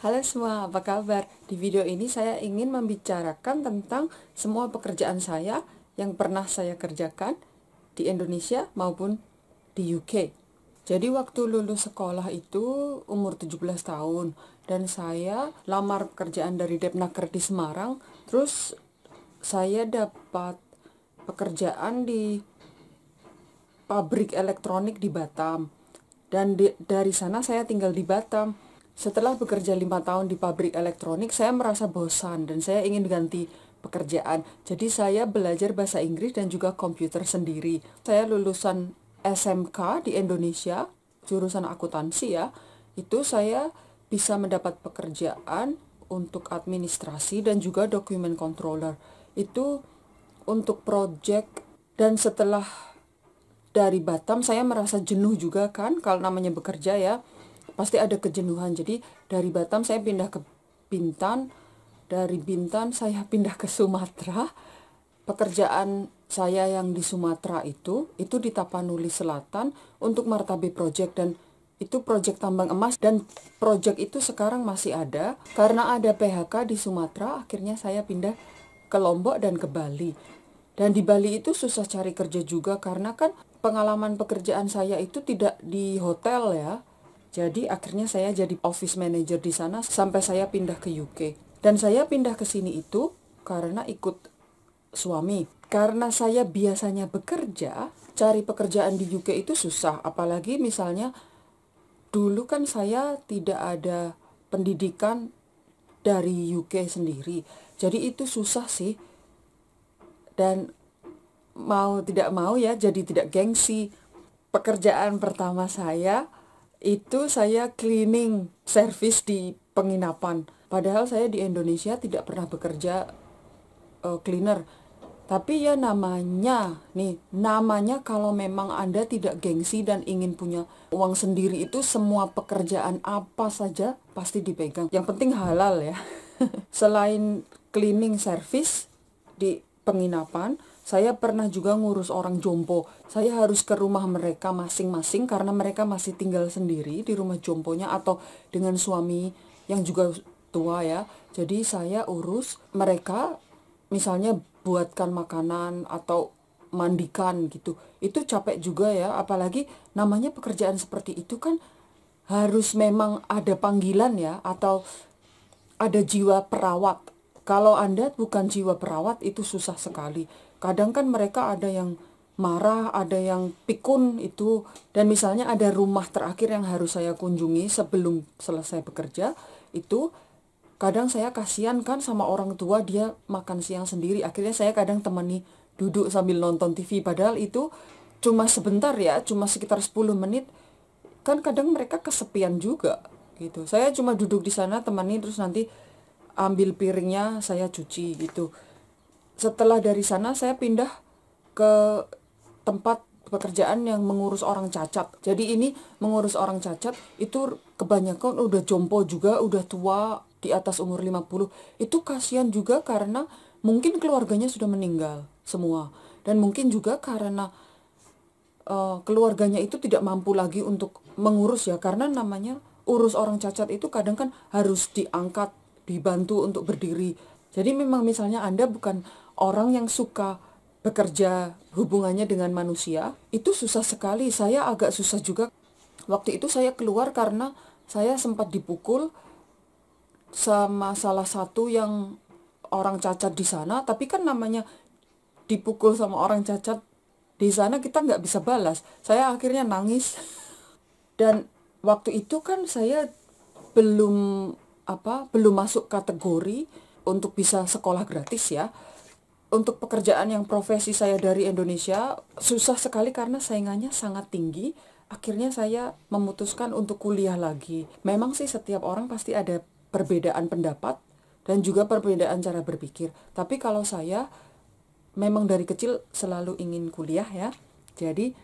Halo semua, apa kabar? Di video ini saya ingin membicarakan tentang semua pekerjaan saya yang pernah saya kerjakan di Indonesia maupun di UK. Jadi waktu lulus sekolah itu umur 17 tahun dan saya lamar pekerjaan dari Depnaker di Semarang. Terus saya dapat pekerjaan di pabrik elektronik di Batam. Dan dari sana saya tinggal di Batam. Setelah bekerja 5 tahun di pabrik elektronik, saya merasa bosan dan saya ingin ganti pekerjaan. Jadi saya belajar bahasa Inggris dan juga komputer sendiri. Saya lulusan SMK di Indonesia, jurusan akuntansi ya. Itu saya bisa mendapat pekerjaan untuk administrasi dan juga document controller. Itu untuk project. Dan setelah dari Batam saya merasa jenuh juga kan, kalau namanya bekerja ya pasti ada kejenuhan. Jadi dari Batam saya pindah ke Bintan, dari Bintan saya pindah ke Sumatera. Pekerjaan saya yang di Sumatera itu di Tapanuli Selatan untuk Martabe Project, dan itu project tambang emas, dan project itu sekarang masih ada. Karena ada PHK di Sumatera, akhirnya saya pindah ke Lombok dan ke Bali. Dan di Bali itu susah cari kerja juga karena kan pengalaman pekerjaan saya itu tidak di hotel ya. Jadi akhirnya saya jadi office manager di sana sampai saya pindah ke UK. Dan saya pindah ke sini itu karena ikut suami. Karena saya biasanya bekerja, cari pekerjaan di UK itu susah. Apalagi misalnya dulu kan saya tidak ada pendidikan dari UK sendiri. Jadi itu susah sih. Dan mau tidak mau ya, jadi tidak gengsi. Pekerjaan pertama saya itu saya cleaning service di penginapan. Padahal saya di Indonesia tidak pernah bekerja cleaner. Tapi ya namanya kalau memang Anda tidak gengsi dan ingin punya uang sendiri, itu semua pekerjaan apa saja pasti dipegang. Yang penting halal ya. Selain cleaning service di penginapan, saya pernah juga ngurus orang jompo. Saya harus ke rumah mereka masing-masing karena mereka masih tinggal sendiri di rumah jomponya atau dengan suami yang juga tua ya. Jadi saya urus mereka, misalnya buatkan makanan atau mandikan gitu. Itu capek juga ya, apalagi namanya pekerjaan seperti itu kan harus memang ada panggilan ya, atau ada jiwa perawat. Kalau Anda bukan jiwa perawat itu susah sekali. Kadang kan mereka ada yang marah, ada yang pikun itu. Dan misalnya ada rumah terakhir yang harus saya kunjungi sebelum selesai bekerja, itu kadang saya kasihan kan sama orang tua, dia makan siang sendiri. Akhirnya saya kadang temani duduk sambil nonton TV. Padahal itu cuma sebentar ya, cuma sekitar 10 menit. Kan kadang mereka kesepian juga gitu. Saya cuma duduk di sana temani, terus nanti ambil piringnya saya cuci gitu. Setelah dari sana saya pindah ke tempat pekerjaan yang mengurus orang cacat. Jadi ini mengurus orang cacat itu kebanyakan udah jompo juga, udah tua, di atas umur 50. Itu kasihan juga karena mungkin keluarganya sudah meninggal semua. Dan mungkin juga karena keluarganya itu tidak mampu lagi untuk mengurus ya, karena namanya urus orang cacat itu kadang kan harus diangkat, dibantu untuk berdiri. Jadi memang misalnya Anda bukan orang yang suka bekerja hubungannya dengan manusia, itu susah sekali. Saya agak susah juga. Waktu itu saya keluar karena saya sempat dipukul sama salah satu yang orang cacat di sana. Tapi kan namanya dipukul sama orang cacat di sana kita nggak bisa balas. Saya akhirnya nangis. Dan waktu itu kan saya belum masuk kategori untuk bisa sekolah gratis ya. Untuk pekerjaan yang profesi saya dari Indonesia susah sekali karena saingannya sangat tinggi. Akhirnya saya memutuskan untuk kuliah lagi. Memang sih setiap orang pasti ada perbedaan pendapat dan juga perbedaan cara berpikir. Tapi kalau saya memang dari kecil selalu ingin kuliah ya. Jadi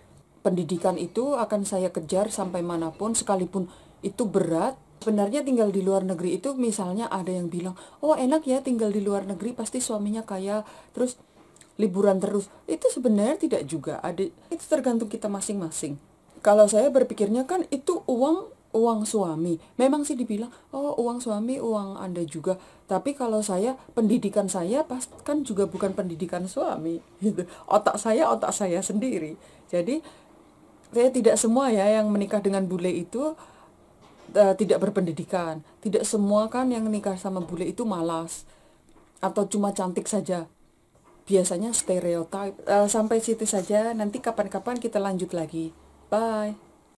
pendidikan itu akan saya kejar sampai manapun, sekalipun itu berat. Sebenarnya tinggal di luar negeri itu, misalnya ada yang bilang, oh enak ya tinggal di luar negeri, pasti suaminya kaya, terus liburan terus. Itu sebenarnya tidak juga. Itu tergantung kita masing-masing. Kalau saya berpikirnya kan itu uang uang suami. Memang sih dibilang, oh uang suami, uang Anda juga. Tapi kalau saya, pendidikan saya pas kan juga bukan pendidikan suami, gitu. Otak saya sendiri. Jadi saya tidak semua ya yang menikah dengan bule itu tidak berpendidikan. Tidak semua kan yang nikah sama bule itu malas atau cuma cantik saja. Biasanya stereotip. Sampai situ saja. Nanti kapan-kapan kita lanjut lagi. Bye.